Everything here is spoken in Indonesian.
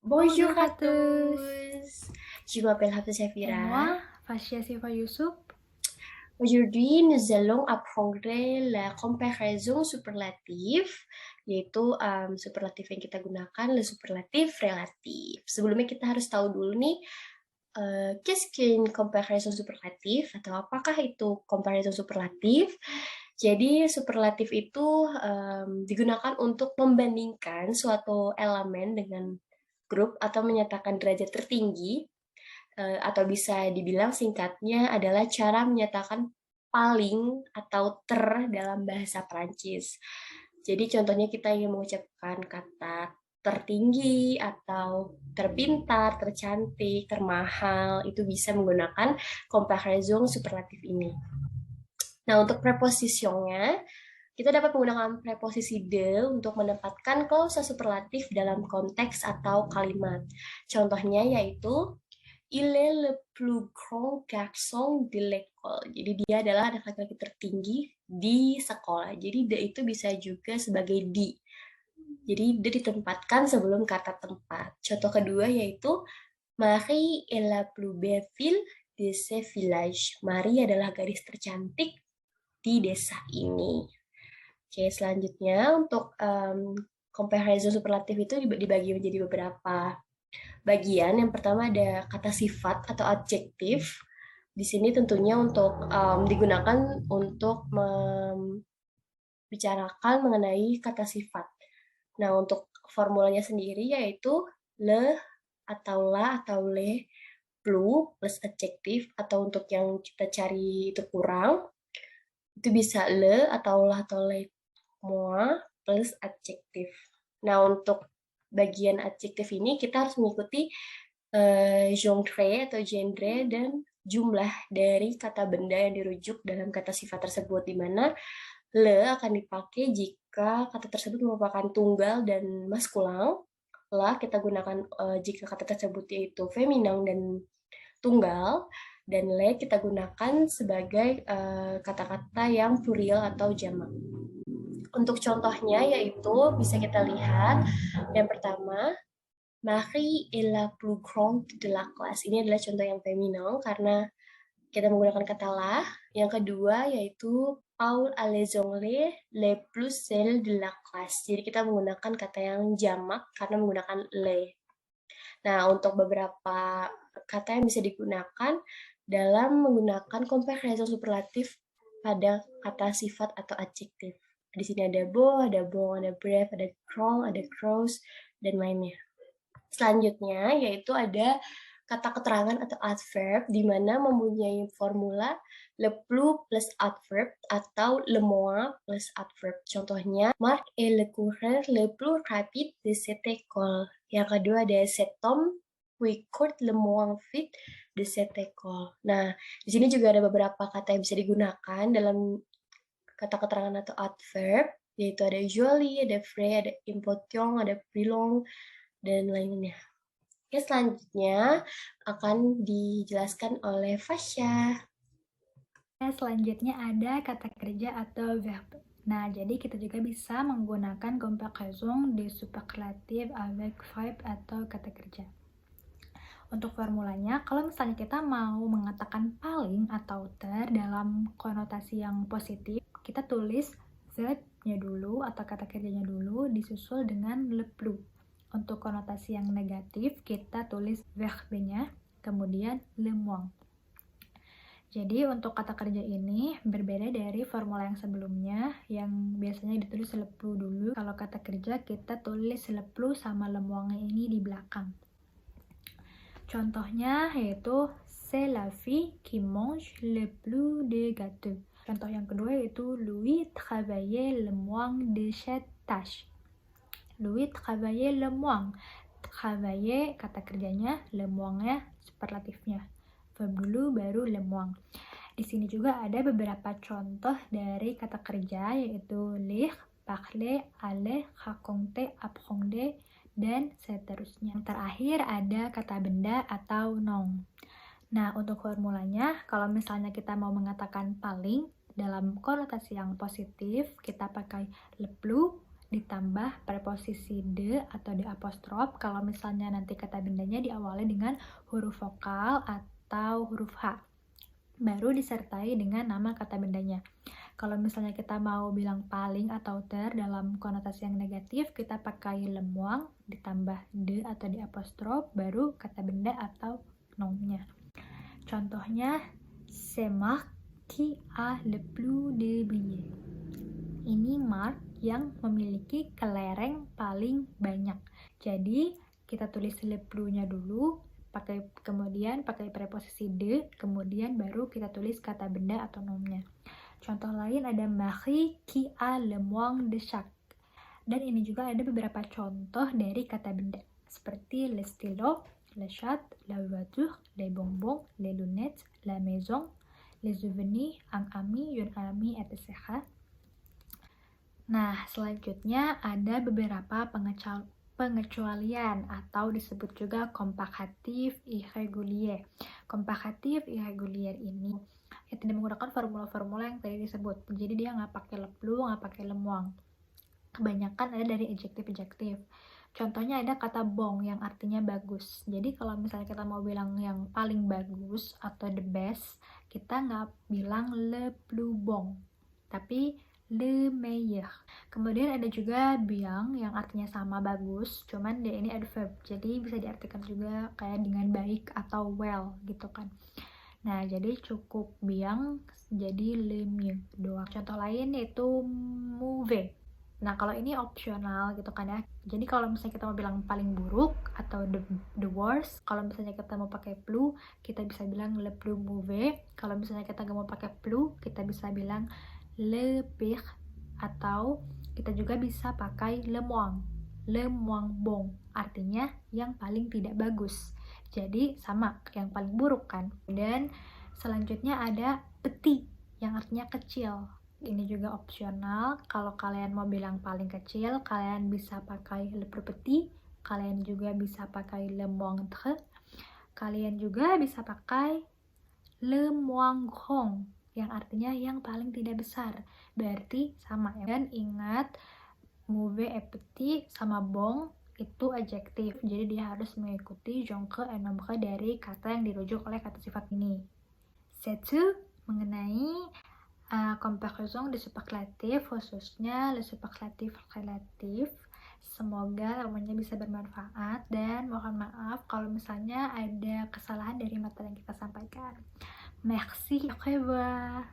Bonjour Bonjour à à tous. tous, je m'appelle Hafsa Et Safira. moi, Fasya Siva Yusuf. Aujourd'hui, nous allons apprendre la comparaison superlatif, yaitu superlatif yang kita gunakan, le superlatif relatif. Sebelumnya kita harus tahu dulu nih, qu'est-ce qu'une comparaison superlatif atau apakah itu comparison superlatif? Jadi superlatif itu digunakan untuk membandingkan suatu elemen dengan grup atau menyatakan derajat tertinggi, atau bisa dibilang singkatnya adalah cara menyatakan paling atau ter dalam bahasa Perancis. Jadi contohnya kita ingin mengucapkan kata tertinggi atau terpintar, tercantik, termahal, itu bisa menggunakan comparaison superlatif ini. Nah, untuk prepositionnya, kita dapat menggunakan preposisi de untuk menempatkan klausa superlatif dalam konteks atau kalimat. Contohnya yaitu il est le plus grand garçon de l'école. Jadi dia adalah anak laki-laki tertinggi di sekolah. Jadi de itu bisa juga sebagai di. Jadi de ditempatkan sebelum kata tempat. Contoh kedua yaitu Marie est la plus belle ville de ce village. Marie adalah gadis tercantik di desa ini. Oke, selanjutnya untuk comparison superlatif itu dibagi menjadi beberapa bagian. Yang pertama ada kata sifat atau adjektif. Di sini tentunya untuk digunakan untuk membicarakan mengenai kata sifat. Nah, untuk formulanya sendiri yaitu le atau la atau le plus adjektif, atau untuk yang kita cari itu kurang, itu bisa le atau la atau le moi plus adjektif. Nah, untuk bagian adjektif ini kita harus mengikuti genre atau genre dan jumlah dari kata benda yang dirujuk dalam kata sifat tersebut, di mana le akan dipakai jika kata tersebut merupakan tunggal dan maskulang. La kita gunakan jika kata tersebut yaitu feminan dan tunggal, dan le kita gunakan sebagai kata-kata yang plurial atau jamak. Untuk contohnya yaitu bisa kita lihat yang pertama, Marie est la plus grande de la classe. Ini adalah contoh yang feminin karena kita menggunakan kata la. Yang kedua yaitu Paul a les ongles les plus seuls de la classe. Jadi kita menggunakan kata yang jamak karena menggunakan le. Nah, untuk beberapa kata yang bisa digunakan dalam menggunakan comparison superlatif pada kata sifat atau adjektif. Di sini ada beau, ada bon, ada brave, ada grand, ada gross, dan lainnya. Selanjutnya yaitu ada kata keterangan atau adverb di mana mempunyai formula le plus plus adverb atau le moins plus adverb. Contohnya, Marc est le coureur le plus rapide de cette école. Yang kedua ada cet homme qui court le moins vite de cette école. Nah, di sini juga ada beberapa kata yang bisa digunakan dalam kata keterangan atau adverb, yaitu ada joli, ada vrai, ada impotient, ada brillant, dan lainnya. Oke, selanjutnya akan dijelaskan oleh Fasya. Selanjutnya ada kata kerja atau verb. Nah, jadi kita juga bisa menggunakan comparaison de superlatif avec verb atau kata kerja. Untuk formulanya, kalau misalnya kita mau mengatakan paling atau ter dalam konotasi yang positif, kita tulis verbnya dulu atau kata kerjanya dulu disusul dengan le plus. Untuk konotasi yang negatif, kita tulis verbnya, kemudian le moins. Jadi untuk kata kerja ini berbeda dari formula yang sebelumnya yang biasanya ditulis le plus dulu. Kalau kata kerja kita tulis le plus sama le moins ini di belakang. Contohnya yaitu c'est la fille qui mange le plus de gâteaux. Contoh yang kedua yaitu Louis travaillait le moins de cette tâche. Louis travaillait le moins. Travailler kata kerjanya, le moins-nya superlatifnya. Verb dulu baru le moins. Di sini juga ada beberapa contoh dari kata kerja yaitu lire, parler, aller, raconter, apprendre, dan seterusnya. Yang terakhir ada kata benda atau noun. Nah, untuk formulanya, kalau misalnya kita mau mengatakan paling dalam konotasi yang positif, kita pakai le plus ditambah preposisi de atau de apostrof kalau misalnya nanti kata bendanya diawali dengan huruf vokal atau huruf H. Baru disertai dengan nama kata bendanya. Kalau misalnya kita mau bilang paling atau ter dalam konotasi yang negatif, kita pakai le moins ditambah de atau di apostrof, baru kata benda atau nomnya. Contohnya, c'est Marc qui a le plus de billets. Ini Mark yang memiliki kelereng paling banyak. Jadi kita tulis le plus-nya dulu, kemudian pakai preposisi de, kemudian baru kita tulis kata benda atau nomnya. Contoh lain ada Marie qui a le moins de sac. Dan ini juga ada beberapa contoh dari kata benda seperti le stylo, le chat, la voiture, les bonbons, les lunettes, la maison, les souvenirs, un ami, une amie, etc. Nah, selanjutnya ada beberapa pengecualian atau disebut juga komparatif irregulier. Komparatif irregulier ini ya tidak menggunakan formula-formula yang tadi disebut. Jadi dia nggak pakai le plus, nggak pakai le moins. Kebanyakan ada dari adjektif-adjektif. Contohnya ada kata bon yang artinya bagus. Jadi kalau misalnya kita mau bilang yang paling bagus atau the best, kita nggak bilang le plus bon, tapi le meilleur. Kemudian ada juga bien yang artinya sama bagus, cuman dia ini adverb, jadi bisa diartikan juga kayak dengan baik atau well gitu kan. Nah, jadi cukup bien jadi le mieux doang. Contoh lain yaitu mauvais. Nah, kalau ini opsional gitu kan ya. Jadi kalau misalnya kita mau bilang paling buruk atau the worst, kalau misalnya kita mau pakai plus, kita bisa bilang le plus mauvais. Kalau misalnya kita nggak mau pakai plus, kita bisa bilang le pire, atau kita juga bisa pakai le moins bon, artinya yang paling tidak bagus. Jadi sama, yang paling buruk kan. Dan selanjutnya ada petit, yang artinya kecil. Ini juga opsional. Kalau kalian mau bilang paling kecil, kalian bisa pakai le plus petit. Kalian juga bisa pakai le moindre. Kalian juga bisa pakai le moins grand, yang artinya yang paling tidak besar. Berarti sama ya. Dan ingat, mauvais et petit sama bon itu adjektif, jadi dia harus mengikuti jonque et nombre dari kata yang dirujuk oleh kata sifat ini. C'est mengenai comparaison de superlatif, khususnya le superlatif relatif. Semoga ilmunya bisa bermanfaat, dan mohon maaf kalau misalnya ada kesalahan dari materi yang kita sampaikan. Merci, au revoir.